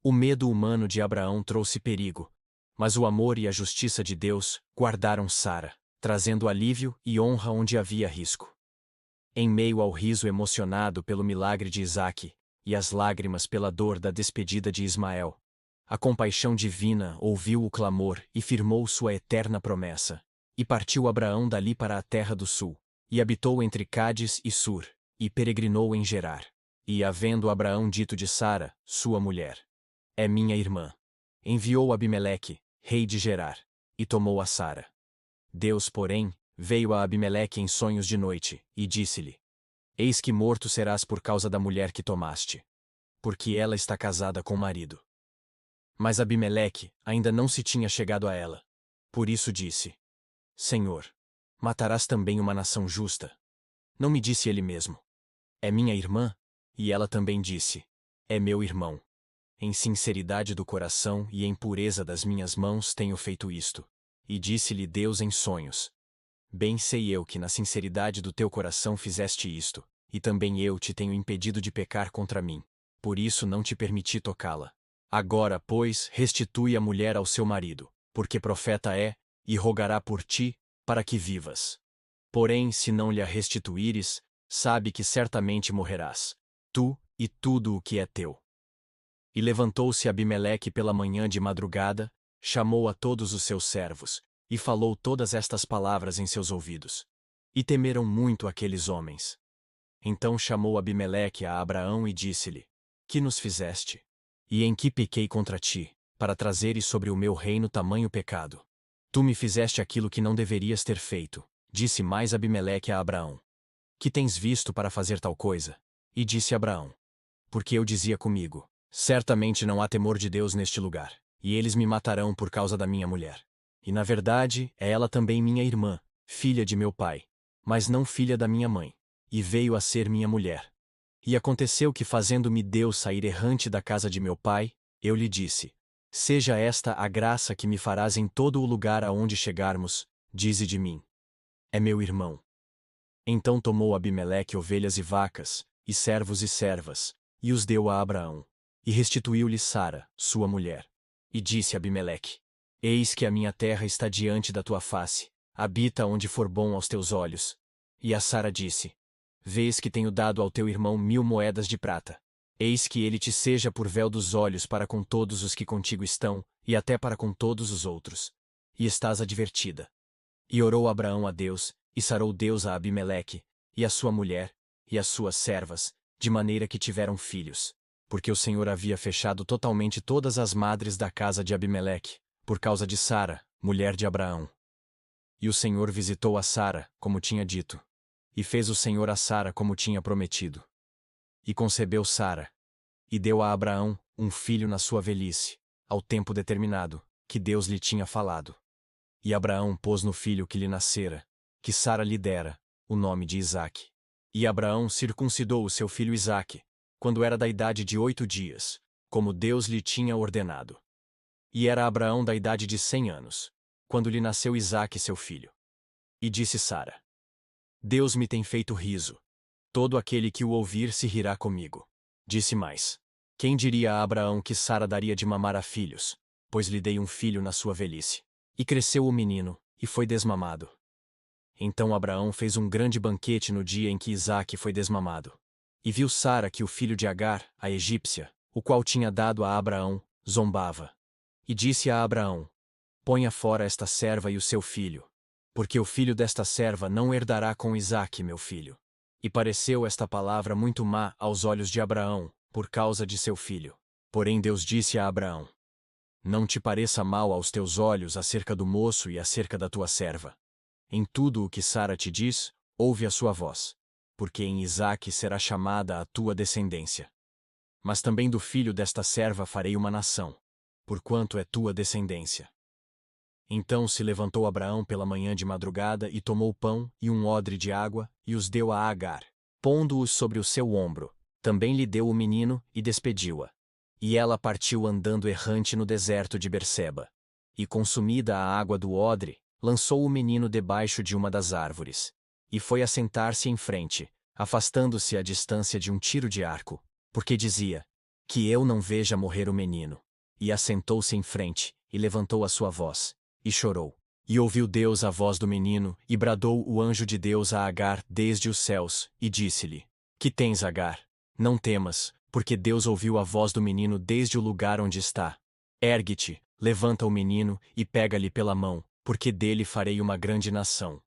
O medo humano de Abraão trouxe perigo, mas o amor e a justiça de Deus guardaram Sara, trazendo alívio e honra onde havia risco. Em meio ao riso emocionado pelo milagre de Isaque, e as lágrimas pela dor da despedida de Ismael, a compaixão divina ouviu o clamor e firmou sua eterna promessa. E partiu Abraão dali para a terra do sul, e habitou entre Cádiz e Sur, e peregrinou em Gerar. E havendo Abraão dito de Sara, sua mulher: é minha irmã, enviou Abimeleque, rei de Gerar, e tomou a Sara. Deus, porém, veio a Abimeleque em sonhos de noite, e disse-lhe: eis que morto serás por causa da mulher que tomaste, porque ela está casada com o marido. Mas Abimeleque ainda não se tinha chegado a ela. Por isso disse: Senhor, matarás também uma nação justa? Não me disse ele mesmo: é minha irmã? E ela também disse: é meu irmão. Em sinceridade do coração e em pureza das minhas mãos tenho feito isto. E disse-lhe Deus em sonhos: bem sei eu que na sinceridade do teu coração fizeste isto, e também eu te tenho impedido de pecar contra mim. Por isso não te permiti tocá-la. Agora, pois, restitui a mulher ao seu marido, porque profeta é, e rogará por ti, para que vivas. Porém, se não lhe a restituíres, sabe que certamente morrerás, tu e tudo o que é teu. E levantou-se Abimeleque pela manhã de madrugada, chamou a todos os seus servos, e falou todas estas palavras em seus ouvidos. E temeram muito aqueles homens. Então chamou Abimeleque a Abraão e disse-lhe: que nos fizeste? E em que pequei contra ti, para trazeres sobre o meu reino tamanho pecado? Tu me fizeste aquilo que não deverias ter feito, disse mais Abimeleque a Abraão. Que tens visto para fazer tal coisa? E disse Abraão: porque eu dizia comigo: certamente não há temor de Deus neste lugar, e eles me matarão por causa da minha mulher. E na verdade, é ela também minha irmã, filha de meu pai, mas não filha da minha mãe, e veio a ser minha mulher. E aconteceu que, fazendo-me Deus sair errante da casa de meu pai, eu lhe disse: seja esta a graça que me farás em todo o lugar aonde chegarmos, dize de mim: é meu irmão. Então tomou Abimeleque ovelhas e vacas, e servos e servas, e os deu a Abraão, e restituiu-lhe Sara, sua mulher. E disse Abimeleque: eis que a minha terra está diante da tua face, habita onde for bom aos teus olhos. E a Sara disse: vês que tenho dado ao teu irmão 1000 moedas de prata. Eis que ele te seja por véu dos olhos para com todos os que contigo estão, e até para com todos os outros. E estás advertida. E orou Abraão a Deus, e sarou Deus a Abimeleque, e a sua mulher, e as suas servas, de maneira que tiveram filhos. Porque o Senhor havia fechado totalmente todas as madres da casa de Abimeleque, por causa de Sara, mulher de Abraão. E o Senhor visitou a Sara, como tinha dito. E fez o Senhor a Sara como tinha prometido. E concebeu Sara, e deu a Abraão um filho na sua velhice, ao tempo determinado, que Deus lhe tinha falado. E Abraão pôs no filho que lhe nascera, que Sara lhe dera, o nome de Isaque. E Abraão circuncidou o seu filho Isaque, quando era da idade de 8 dias, como Deus lhe tinha ordenado. E era Abraão da idade de 100 anos, quando lhe nasceu Isaque seu filho. E disse Sara: Deus me tem feito riso. Todo aquele que o ouvir se rirá comigo. Disse mais: quem diria a Abraão que Sara daria de mamar a filhos, pois lhe dei um filho na sua velhice. E cresceu o menino, e foi desmamado. Então Abraão fez um grande banquete no dia em que Isaque foi desmamado. E viu Sara que o filho de Agar, a egípcia, o qual tinha dado a Abraão, zombava. E disse a Abraão: ponha fora esta serva e o seu filho, porque o filho desta serva não herdará com Isaque, meu filho. E pareceu esta palavra muito má aos olhos de Abraão, por causa de seu filho. Porém Deus disse a Abraão: não te pareça mal aos teus olhos acerca do moço e acerca da tua serva. Em tudo o que Sara te diz, ouve a sua voz, porque em Isaque será chamada a tua descendência. Mas também do filho desta serva farei uma nação, porquanto é tua descendência. Então se levantou Abraão pela manhã de madrugada e tomou pão e um odre de água, e os deu a Agar, pondo-os sobre o seu ombro. Também lhe deu o menino e despediu-a. E ela partiu andando errante no deserto de Berseba. E consumida a água do odre, lançou o menino debaixo de uma das árvores. E foi assentar-se em frente, afastando-se à distância de um tiro de arco, porque dizia: que eu não veja morrer o menino. E assentou-se em frente, e levantou a sua voz, e chorou. E ouviu Deus a voz do menino, e bradou o anjo de Deus a Agar desde os céus, e disse-lhe: Que tens, Agar? Não temas, porque Deus ouviu a voz do menino desde o lugar onde está. Ergue-te, levanta o menino, e pega-lhe pela mão, porque dele farei uma grande nação.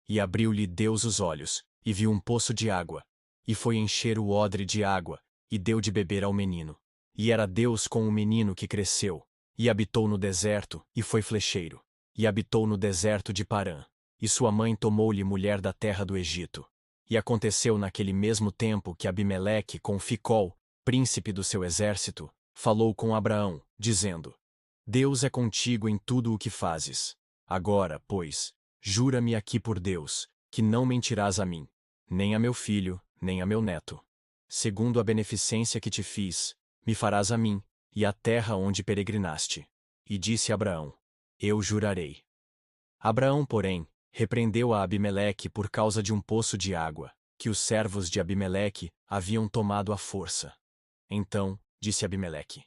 E abriu-lhe Deus os olhos, e viu um poço de água. E foi encher o odre de água, e deu de beber ao menino. E era Deus com o menino que cresceu, e habitou no deserto, e foi flecheiro. E habitou no deserto de Parã. E sua mãe tomou-lhe mulher da terra do Egito. E aconteceu naquele mesmo tempo que Abimeleque com Ficol, príncipe do seu exército, falou com Abraão, dizendo: Deus é contigo em tudo o que fazes. Agora, pois, jura-me aqui por Deus, que não mentirás a mim, nem a meu filho, nem a meu neto. Segundo a beneficência que te fiz, me farás a mim, e à terra onde peregrinaste. E disse Abraão: Eu jurarei. Abraão, porém, repreendeu a Abimeleque por causa de um poço de água, que os servos de Abimeleque haviam tomado à força. Então, disse Abimeleque: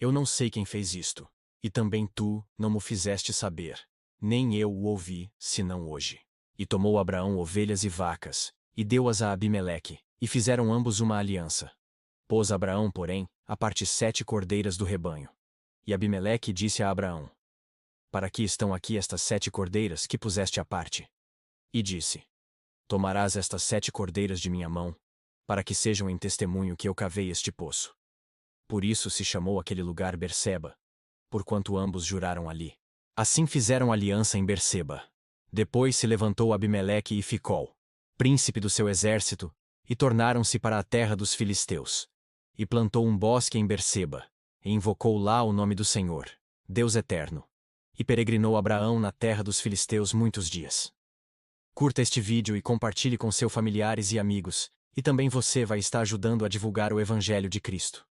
Eu não sei quem fez isto, e também tu não mo fizeste saber, nem eu o ouvi, senão hoje. E tomou Abraão ovelhas e vacas, e deu-as a Abimeleque, e fizeram ambos uma aliança. Pôs Abraão, porém, à parte 7 cordeiras do rebanho. E Abimeleque disse a Abraão: Para que estão aqui estas 7 cordeiras que puseste à parte? E disse: Tomarás estas 7 cordeiras de minha mão, para que sejam em testemunho que eu cavei este poço. Por isso se chamou aquele lugar Berseba, porquanto ambos juraram ali. Assim fizeram aliança em Berseba. Depois se levantou Abimeleque e Ficol, príncipe do seu exército, e tornaram-se para a terra dos filisteus. E plantou um bosque em Berseba, e invocou lá o nome do Senhor, Deus eterno. E peregrinou Abraão na terra dos filisteus muitos dias. Curta este vídeo e compartilhe com seus familiares e amigos, e também você vai estar ajudando a divulgar o Evangelho de Cristo.